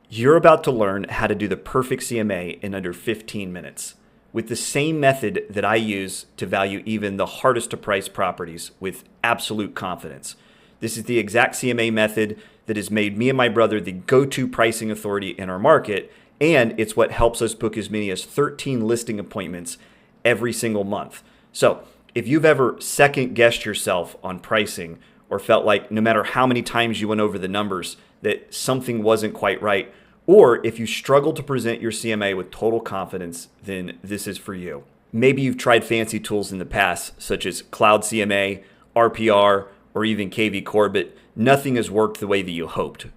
You're about to learn how to do the perfect CMA in under 15 minutes with the same method that I use to value even the hardest to price properties with absolute confidence. This is the exact CMA method that has made me and my brother the go-to pricing authority in our market, and it's what helps us book as many as 13 listing appointments every single month. So if you've ever second-guessed yourself on pricing or felt like no matter how many times you went over the numbers that something wasn't quite right, or if you struggle to present your CMA with total confidence, then this is for you. Maybe you've tried fancy tools in the past, such as Cloud CMA, RPR, or even KV Core, but nothing has worked the way that you hoped.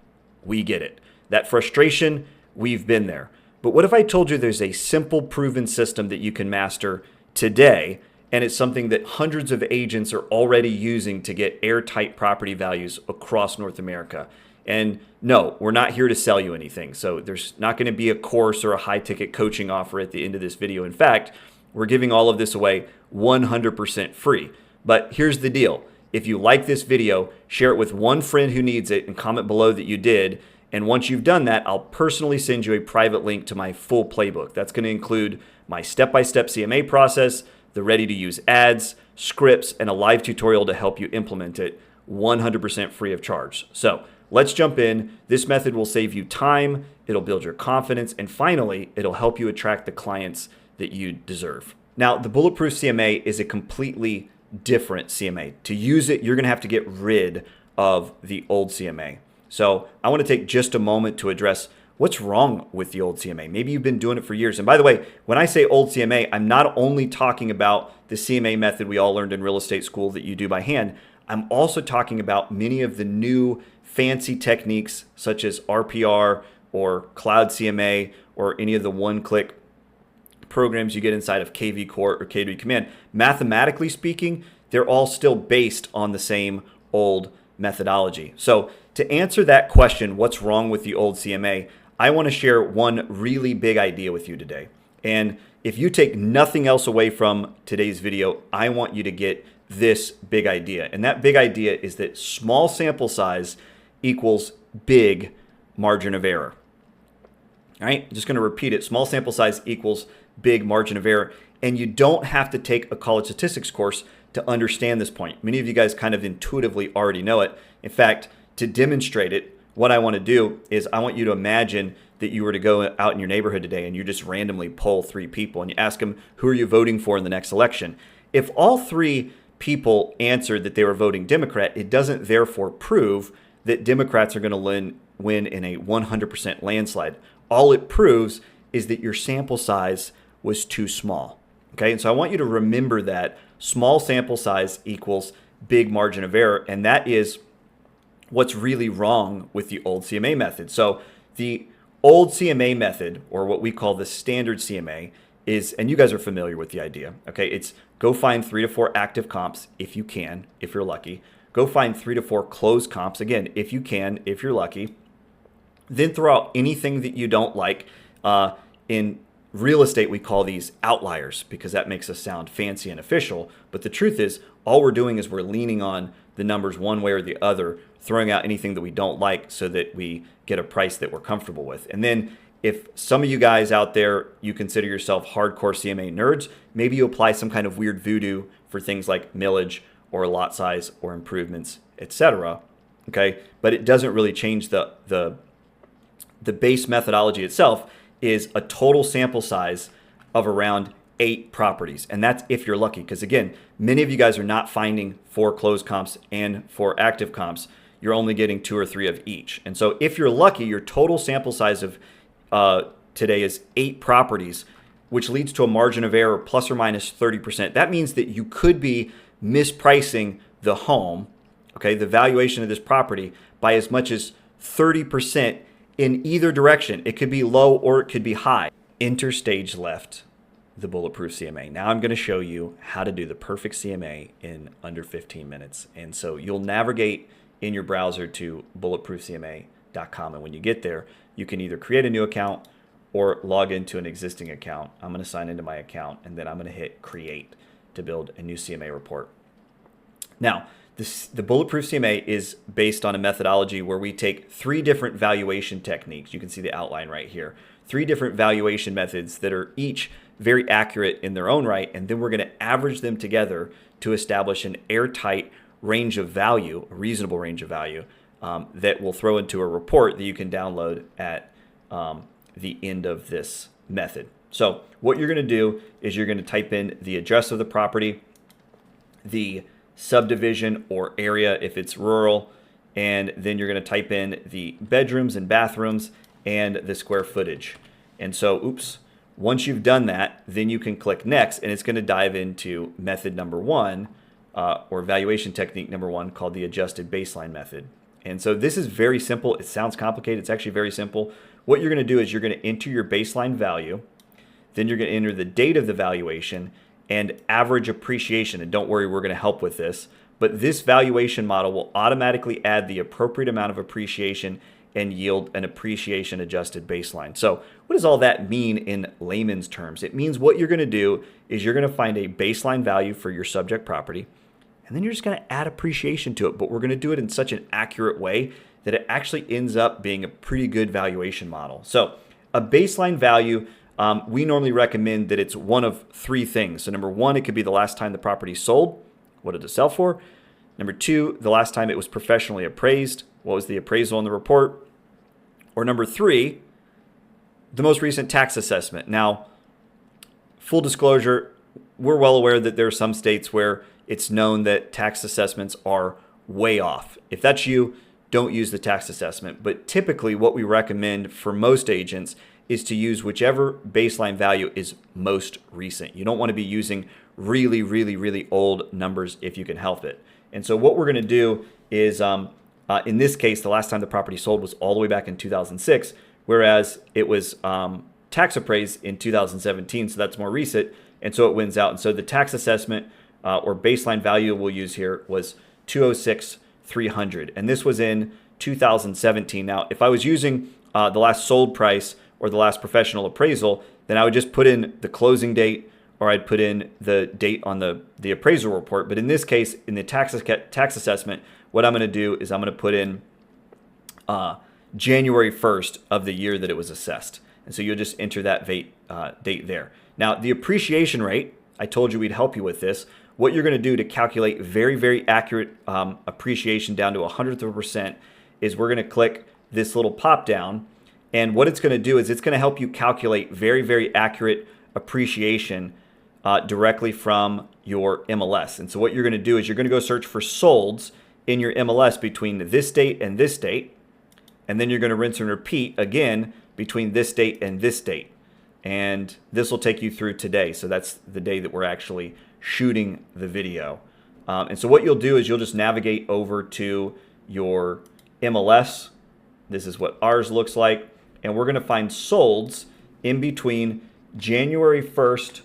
We get it. That frustration, we've been there. But what if I told you there's a simple, proven system that you can master today, and it's something that hundreds of agents are already using to get airtight property values across North America? And no, we're not here to sell you anything. So there's not going to be a course or a high-ticket coaching offer at the end of this video. In fact, we're giving all of this away 100% free. But here's the deal. If you like this video, share it with one friend who needs it and comment below that you did. And once you've done that, I'll personally send you a private link to my full playbook. That's going to include my step-by-step CMA process, the ready-to-use ads, scripts, and a live tutorial to help you implement it 100% free of charge. So let's jump in. This method will save you time, it'll build your confidence, and finally, it'll help you attract the clients that you deserve. Now, the Bulletproof CMA is a completely different CMA. To use it, you're gonna have to get rid of the old CMA. So I wanna take just a moment to address what's wrong with the old CMA. Maybe you've been doing it for years. And by the way, when I say old CMA, I'm not only talking about the CMA method we all learned in real estate school that you do by hand. I'm also talking about many of the new fancy techniques such as RPR or Cloud CMA or any of the one-click programs you get inside of KV Core or KV Command. Mathematically speaking, they're all still based on the same old methodology. So to answer that question, what's wrong with the old CMA, I want to share one really big idea with you today. And if you take nothing else away from today's video, I want you to get this big idea. And that big idea is that small sample size equals big margin of error. All right, I'm just going to repeat it. Small sample size equals big margin of error. And you don't have to take a college statistics course to understand this point. Many of you guys kind of intuitively already know it. In fact, to demonstrate it, what I want to do is I want you to imagine that you were to go out in your neighborhood today and you just randomly poll 3 people and you ask them, who are you voting for in the next election? If all 3 people answered that they were voting Democrat, it doesn't therefore prove that Democrats are going to win in a 100% landslide. All it proves is that your sample size was too small. Okay, and so I want you to remember that small sample size equals big margin of error, and that is what's really wrong with the old CMA method. So the old CMA method, or what we call the standard CMA, is, and you guys are familiar with the idea, okay? It's go find 3 to 4 active comps if you can, if you're lucky. Go find 3 to 4 closed comps, again, if you can, if you're lucky. Then throw out anything that you don't like. In real estate, we call these outliers because that makes us sound fancy and official. But the truth is, all we're doing is we're leaning on the numbers one way or the other, throwing out anything that we don't like so that we get a price that we're comfortable with. And then if some of you guys out there, you consider yourself hardcore CMA nerds, maybe you apply some kind of weird voodoo for things like millage or lot size or improvements, etc. Okay, but it doesn't really change the base methodology itself is a total sample size of around 8 properties. And that's if you're lucky. Because again, many of you guys are not finding 4 closed comps and 4 active comps. You're only getting 2 or 3 of each. And so if you're lucky, your total sample size of today is 8 properties, which leads to a margin of error plus or minus 30%. That means that you could be mispricing the home, okay, the valuation of this property by as much as 30% in either direction. It could be low or it could be high. Enter stage left, the Bulletproof CMA. Now I'm going to show you how to do the perfect CMA in under 15 minutes. And so you'll navigate in your browser to bulletproofcma.com. And when you get there, you can either create a new account or log into an existing account. I'm going to sign into my account and then I'm going to hit create to build a new CMA report. Now, The Bulletproof CMA is based on a methodology where we take 3 different valuation techniques. You can see the outline right here. 3 different valuation methods that are each very accurate in their own right, and then we're going to average them together to establish an airtight range of value, a reasonable range of value, that we'll throw into a report that you can download at the end of this method. So what you're going to do is you're going to type in the address of the property, the subdivision or area if it's rural, and then you're going to type in the bedrooms and bathrooms and the square footage. And so, once you've done that, then you can click next, and it's going to dive into method number 1, or valuation technique number 1, called the adjusted baseline method. And so this is very simple. It sounds complicated. It's actually very simple. What you're going to do is you're going to enter your baseline value, then you're going to enter the date of the valuation and average appreciation. And don't worry, we're going to help with this. But this valuation model will automatically add the appropriate amount of appreciation and yield an appreciation adjusted baseline. So what does all that mean in layman's terms? It means what you're going to do is you're going to find a baseline value for your subject property, and then you're just going to add appreciation to it. But we're going to do it in such an accurate way that it actually ends up being a pretty good valuation model. So a baseline value, we normally recommend that it's one of 3 things. So number 1, it could be the last time the property sold. What did it sell for? Number 2, the last time it was professionally appraised. What was the appraisal in the report? Or number 3, the most recent tax assessment. Now, full disclosure, we're well aware that there are some states where it's known that tax assessments are way off. If that's you, don't use the tax assessment. But typically what we recommend for most agents is to use whichever baseline value is most recent. You don't want to be using really, really, really old numbers if you can help it. And so what we're going to do is, in this case, the last time the property sold was all the way back in 2006, whereas it was tax appraised in 2017, so that's more recent, and so it wins out. And so the tax assessment or baseline value we'll use here was 206,300, and this was in 2017. Now, if I was using the last sold price or the last professional appraisal, then I would just put in the closing date, or I'd put in the date on the appraisal report. But in this case, in the tax assessment, what I'm going to do is I'm going to put in January 1st of the year that it was assessed. And so you'll just enter that date there. Now, the appreciation rate, I told you we'd help you with this. What you're going to do to calculate very, very accurate appreciation down to 100th of a percent is we're going to click this little pop down. And what it's going to do is it's going to help you calculate very, very accurate appreciation directly from your MLS. And so what you're going to do is you're going to go search for solds in your MLS between this date and this date. And then you're going to rinse and repeat again between this date and this date. And this will take you through today. So that's the day that we're actually shooting the video. And so what you'll do is you'll just navigate over to your MLS. This is what ours looks like. And we're going to find solds in between January 1st,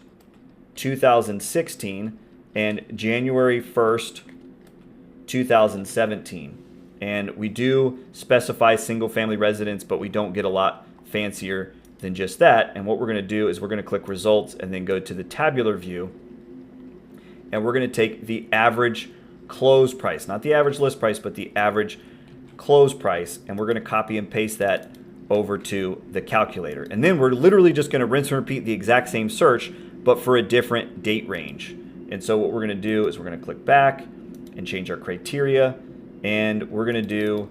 2016 and January 1st, 2017. And we do specify single family residence, but we don't get a lot fancier than just that. And what we're going to do is we're going to click results and then go to the tabular view. And we're going to take the average close price, not the average list price, but the average close price. And we're going to copy and paste that over to the calculator. And then we're literally just going to rinse and repeat the exact same search, but for a different date range. And so what we're going to do is we're going to click back and change our criteria. And we're going to do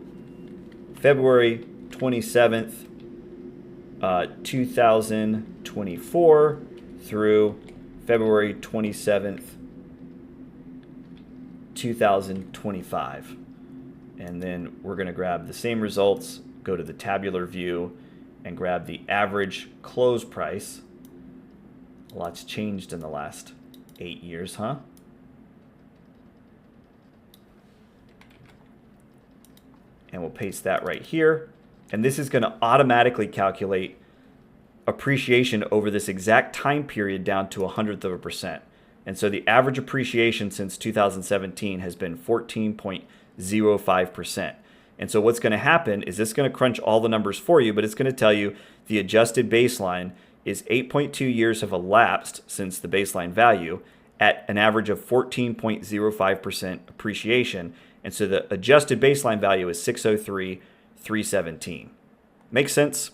February 27th, 2024 through February 27th, 2025. And then we're going to grab the same results, go to the tabular view, and grab the average close price. A lot's changed in the last 8 years, huh? And we'll paste that right here. And this is going to automatically calculate appreciation over this exact time period down to 100th of a percent. And so the average appreciation since 2017 has been 14.05%. And so what's going to happen is it's going to crunch all the numbers for you, but it's going to tell you the adjusted baseline is 8.2 years have elapsed since the baseline value, at an average of 14.05% appreciation. And so the adjusted baseline value is 603,317. Makes sense?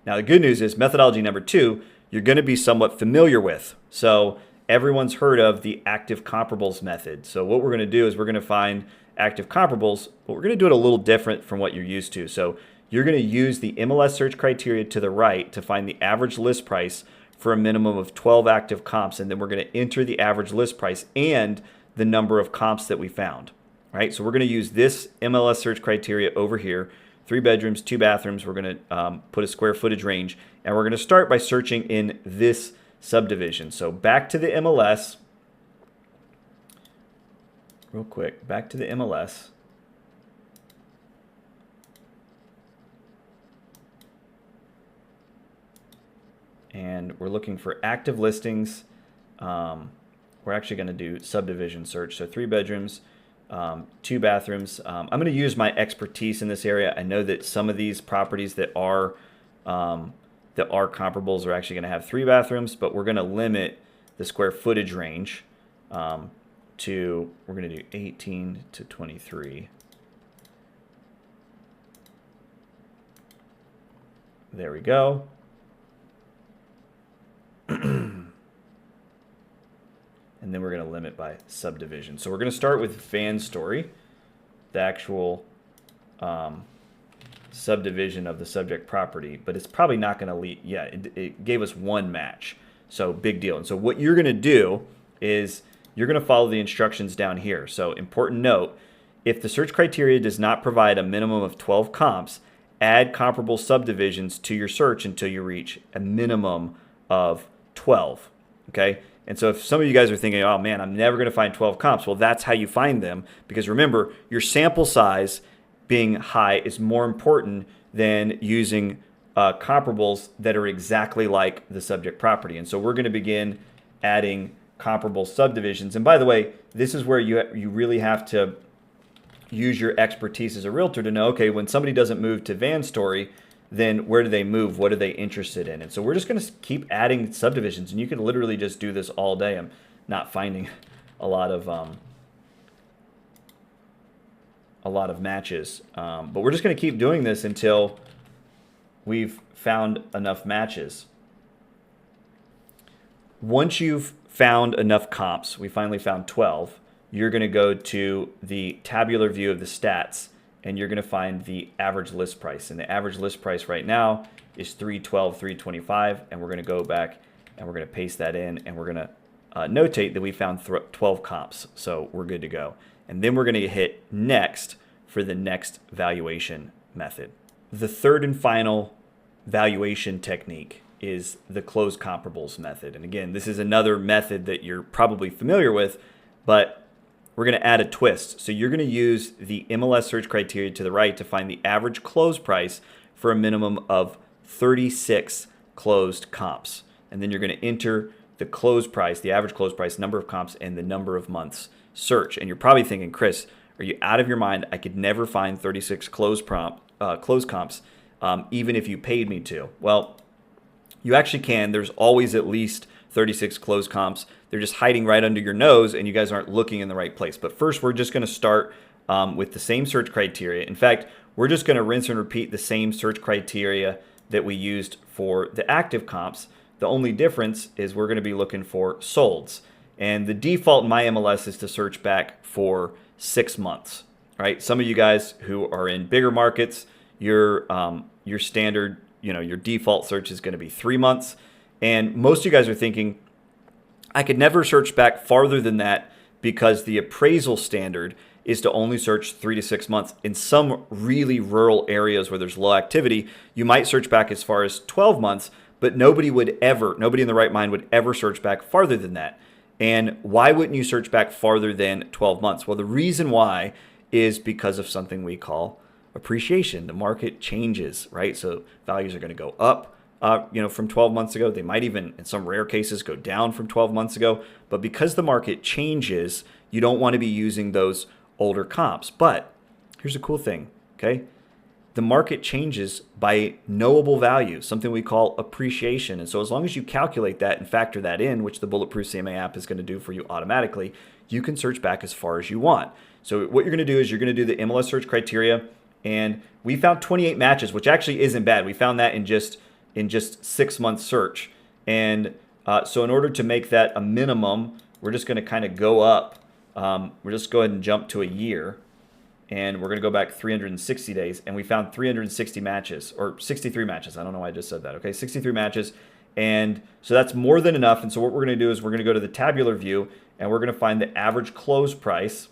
Now, the good news is methodology number 2, you're going to be somewhat familiar with. So everyone's heard of the active comparables method. So what we're going to do is we're going to find active comparables, but we're going to do it a little different from what you're used to. So you're going to use the MLS search criteria to the right to find the average list price for a minimum of 12 active comps, and then we're going to enter the average list price and the number of comps that we found. All right, so we're going to use this MLS search criteria over here. 3 bedrooms, 2 bathrooms. We're going to put a square footage range, and we're going to start by searching in this subdivision. So back to the MLS. Real quick, back to the MLS. And we're looking for active listings. We're actually going to do subdivision search. So 3 bedrooms, 2 bathrooms. I'm going to use my expertise in this area. I know that some of these properties that are comparables are actually going to have 3 bathrooms, but we're going to limit the square footage range to, we're going to do 18 to 23. There we go. And then we're going to limit by subdivision. So we're going to start with Van Story, the actual subdivision of the subject property, but it's probably not going to lead. Yeah, it gave us 1 match. So big deal. And so what you're going to do is you're going to follow the instructions down here. So important note, if the search criteria does not provide a minimum of 12 comps, add comparable subdivisions to your search until you reach a minimum of 12. Okay? And so if some of you guys are thinking, oh man, I'm never going to find 12 comps, well, that's how you find them. Because remember, your sample size being high is more important than using comparables that are exactly like the subject property. And so we're going to begin adding comparable subdivisions. And by the way, this is where you really have to use your expertise as a realtor to know, okay, when somebody doesn't move to Van Story, then where do they move? What are they interested in? And so we're just going to keep adding subdivisions, and you can literally just do this all day. I'm not finding a lot of matches, but we're just going to keep doing this until we've found enough matches. Once you've found enough comps, we finally found 12, you're going to go to the tabular view of the stats, and you're going to find the average list price. And the average list price right now is $312,325, and we're going to go back and we're going to paste that in, and we're going to notate that we found 12 comps, so we're good to go. And then we're going to hit next for the next valuation method. The third and final valuation technique is the closed comparables method. And again, this is another method that you're probably familiar with, but we're going to add a twist. So you're going to use the MLS search criteria to the right to find the average close price for a minimum of 36 closed comps. And then you're going to enter the close price, the average close price, number of comps, and the number of months search. And you're probably thinking, Chris, are you out of your mind? I could never find 36 closed comps, even if you paid me to. Well, you actually can. There's always at least 36 closed comps. They're just hiding right under your nose, and you guys aren't looking in the right place. But first, we're just going to start with the same search criteria. In fact, we're just going to rinse and repeat the same search criteria that we used for the active comps. The only difference is we're going to be looking for solds. And the default in my MLS is to search back for 6 months. Right? Some of you guys who are in bigger markets, your standard, your default search is going to be 3 months. And most of you guys are thinking, I could never search back farther than that because the appraisal standard is to only search 3 to 6 months. In some really rural areas where there's low activity, you might search back as far as 12 months, but nobody in the right mind would ever search back farther than that. And why wouldn't you search back farther than 12 months? Well, the reason why is because of something we call appreciation. The market changes, right? So values are going to go up. From 12 months ago. They might even, in some rare cases, go down from 12 months ago. But because the market changes, you don't want to be using those older comps. But here's a cool thing, okay? the market changes by knowable value, something we call appreciation. And so as long as you calculate that and factor that in, which the Bulletproof CMA app is going to do for you automatically, you can search back as far as you want. So what you're going to do is you're going to do the MLS search criteria, and we found 28 matches, which actually isn't bad. We found that in just 6 months search. And so in order to make that a minimum, we're just going to kind of go up. We'll just go ahead and jump to a year. And we're going to go back 360 days, and we found 360 matches, or 63 matches. I don't know why I just said that. Okay, 63 matches. And so that's more than enough. And so what we're going to do is we're going to go to the tabular view, and we're going to find the average close price.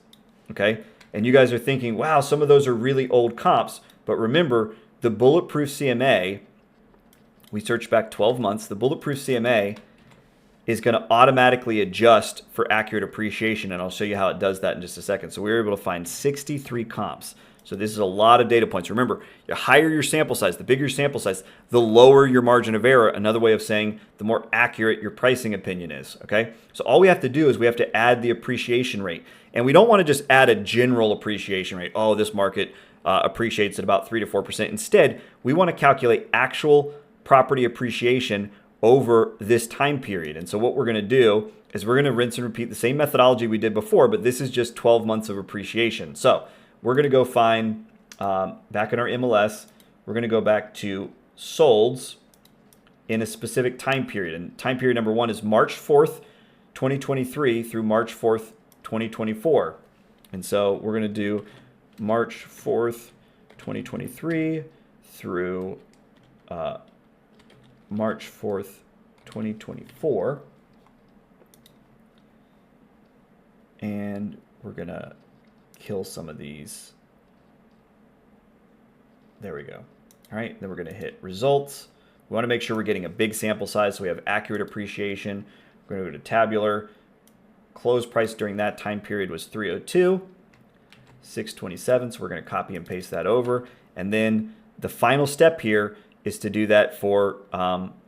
Okay, and you guys are thinking, wow, some of those are really old comps. But remember, the Bulletproof CMA, we searched back 12 months. The Bulletproof CMA is going to automatically adjust for accurate appreciation, and I'll show you how it does that in just a second. So we were able to find 63 comps. So this is a lot of data points. Remember, the higher your sample size, the bigger your sample size, the lower your margin of error. Another way of saying the more accurate your pricing opinion is, okay? So all we have to do is we have to add the appreciation rate. And we don't want to just add a general appreciation rate. Oh, this market appreciates at about 3 to 4%. Instead, we want to calculate actual property appreciation over this time period. And so what we're going to do is we're going to rinse and repeat the same methodology we did before, but this is just 12 months of appreciation. So we're going to go find, back in our MLS, we're going to go back to solds in a specific time period. And time period number 1 is March 4th, 2023 through March 4th, 2024. And so we're going to do March 4th, 2023 through March 4th, 2024. And we're going to kill some of these. There we go. All right, then we're going to hit results. We want to make sure we're getting a big sample size so we have accurate appreciation. We're going to go to tabular. Close price during that time period was 302, 627. So we're going to copy and paste that over. And then the final step here is to do that for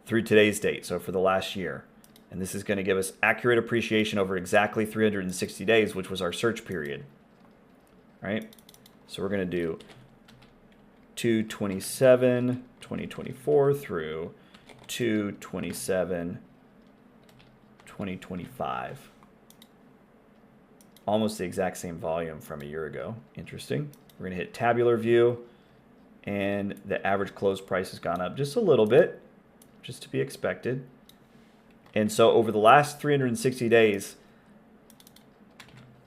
through today's date, so for the last year. And this is going to give us accurate appreciation over exactly 360 days, which was our search period. All right, so we're going to do 2/27, 2024 through 2/27, 2025. Almost the exact same volume from a year ago. Interesting. We're going to hit tabular view, and the average close price has gone up just a little bit, just to be expected. And so over the last 360 days,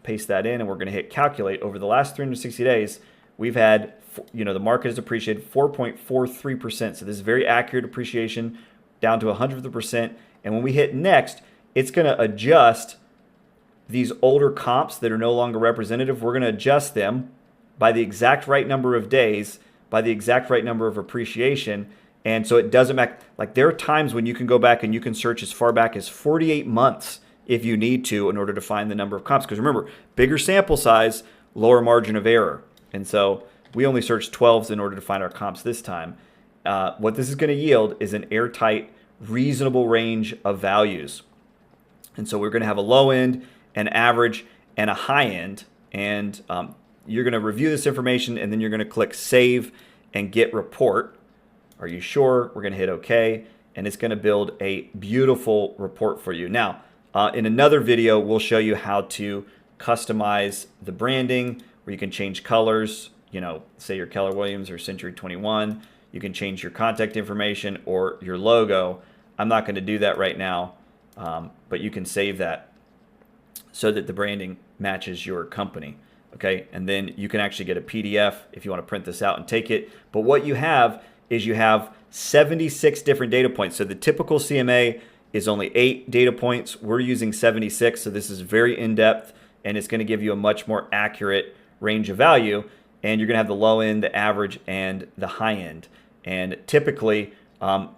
paste that in, and we're going to hit calculate. Over the last 360 days, we've had, the market has appreciated 4.43%. So this is very accurate appreciation down to 100%. And when we hit next, it's going to adjust these older comps that are no longer representative. We're going to adjust them by the exact right number of days, by the exact right number of appreciation. And so it doesn't matter. Like, there are times when you can go back and you can search as far back as 48 months if you need to in order to find the number of comps. Because remember, bigger sample size, lower margin of error. And so we only searched 12s in order to find our comps this time. What this is going to yield is an airtight, reasonable range of values. And so we're going to have a low end, an average, and a high end. And you're going to review this information, and then you're going to click Save and Get Report. Are you sure? We're going to hit OK, and it's going to build a beautiful report for you. Now, in another video, we'll show you how to customize the branding, where you can change colors, say your Keller Williams or Century 21. You can change your contact information or your logo. I'm not going to do that right now, but you can save that so that the branding matches your company. Okay, and then you can actually get a PDF if you want to print this out and take it. But what you have is you have 76 different data points. So the typical CMA is only 8 data points. We're using 76, so this is very in-depth, and it's going to give you a much more accurate range of value. And you're going to have the low end, the average, and the high end. And typically,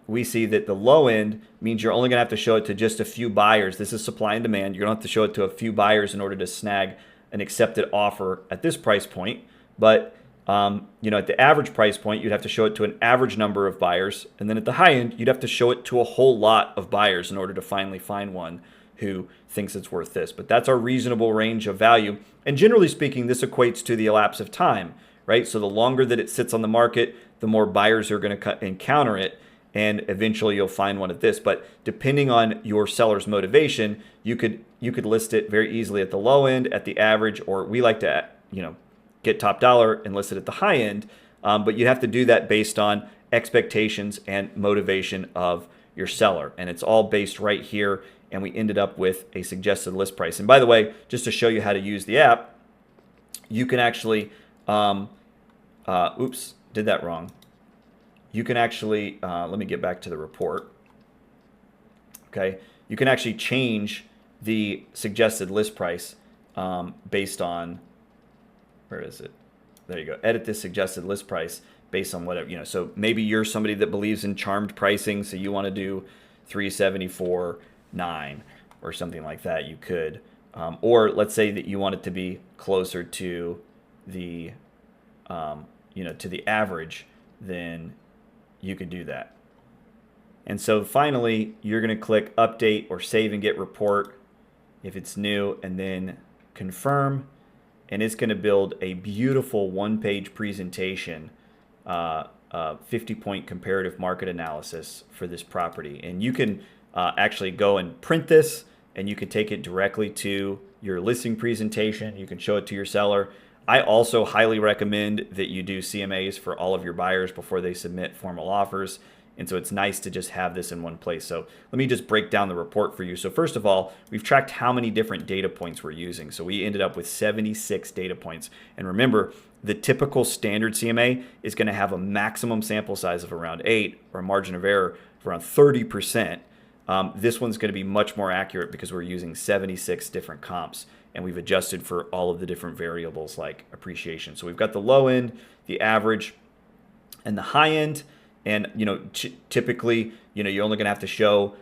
we see that the low end means you're only going to have to show it to just a few buyers. This is supply and demand. You're going to have to show it to a few buyers in order to snag an accepted offer at this price point. But at the average price point, you'd have to show it to an average number of buyers. And then at the high end, you'd have to show it to a whole lot of buyers in order to finally find one who thinks it's worth this. But that's our reasonable range of value. And generally speaking, this equates to the elapse of time, right? So the longer that it sits on the market, the more buyers are going to encounter it, and eventually you'll find one at this. But depending on your seller's motivation, you could list it very easily at the low end, at the average, or we like to get top dollar and list it at the high end. But you have to do that based on expectations and motivation of your seller, and it's all based right here. And we ended up with a suggested list price. And by the way, just to show you how to use the app, you can actually, oops, did that wrong. You can actually, let me get back to the report. Okay, you can actually change the suggested list price based on, where is it? There you go. Edit this suggested list price based on whatever, so maybe you're somebody that believes in charmed pricing, so you want to do 374.9 or something like that. You could, or let's say that you want it to be closer to the, to the average, then you could do that. And so finally, you're going to click update or save and get report if it's new, and then confirm, and it's going to build a beautiful one-page presentation, 50-point comparative market analysis for this property. And you can actually go and print this, and you can take it directly to your listing presentation. You can show it to your seller. I also highly recommend that you do CMAs for all of your buyers before they submit formal offers. And so it's nice to just have this in one place. So let me just break down the report for you. So first of all, we've tracked how many different data points we're using. So we ended up with 76 data points. And remember, the typical standard CMA is going to have a maximum sample size of around 8 or a margin of error of around 30%. This one's going to be much more accurate because we're using 76 different comps, and we've adjusted for all of the different variables like appreciation. So we've got the low end, the average, and the high end. And typically, you're only going to have to show,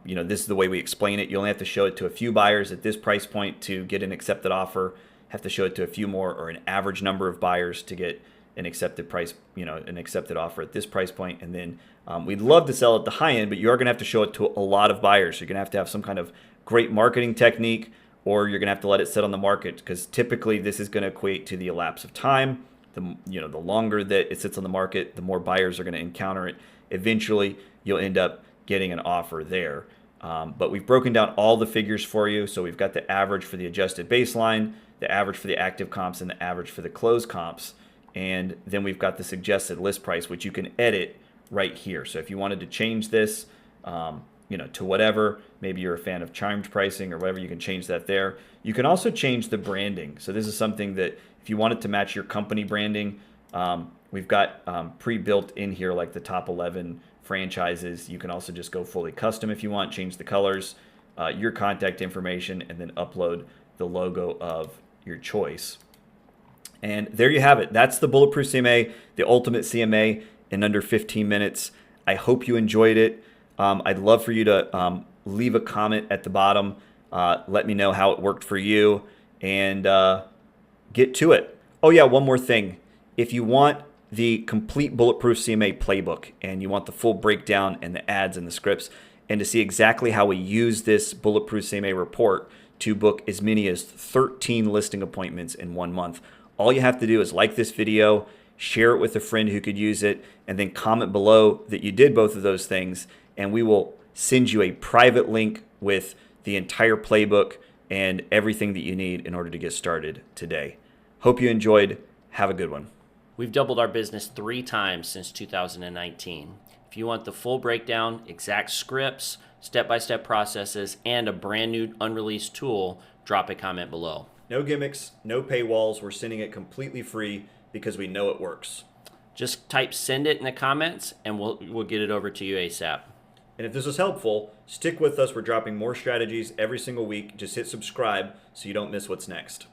this is the way we explain it. You only have to show it to a few buyers at this price point to get an accepted offer. Have to show it to a few more, or an average number of buyers to get an accepted price, an accepted offer at this price point. And then we'd love to sell at the high end, but you are going to have to show it to a lot of buyers. You're going to have some kind of great marketing technique, or you're going to have to let it sit on the market, because typically this is going to equate to the elapse of time. The longer that it sits on the market, the more buyers are going to encounter it. Eventually, you'll end up getting an offer there. But we've broken down all the figures for you. So we've got the average for the adjusted baseline, the average for the active comps, and the average for the closed comps. And then we've got the suggested list price, which you can edit right here. So if you wanted to change this, to whatever, maybe you're a fan of charmed pricing or whatever, you can change that there. You can also change the branding. So this is something that if you want it to match your company branding, we've got pre-built in here like the top 11 franchises. You can also just go fully custom if you want, change the colors, your contact information, and then upload the logo of your choice. And there you have it. That's the Bulletproof CMA, the ultimate CMA in under 15 minutes. I hope you enjoyed it. I'd love for you to leave a comment at the bottom. Let me know how it worked for you, and get to it. Oh yeah, one more thing. If you want the complete Bulletproof CMA playbook, and you want the full breakdown and the ads and the scripts, and to see exactly how we use this Bulletproof CMA report to book as many as 13 listing appointments in 1 month, all you have to do is like this video, share it with a friend who could use it, and then comment below that you did both of those things, and we will send you a private link with the entire playbook and everything that you need in order to get started today. Hope you enjoyed. Have a good one. We've doubled our business 3 times since 2019. If you want the full breakdown, exact scripts, step-by-step processes, and a brand new unreleased tool, drop a comment below. No gimmicks, no paywalls. We're sending it completely free because we know it works. Just type send it in the comments, and we'll get it over to you ASAP. And if this was helpful, stick with us. We're dropping more strategies every single week. Just hit subscribe so you don't miss what's next.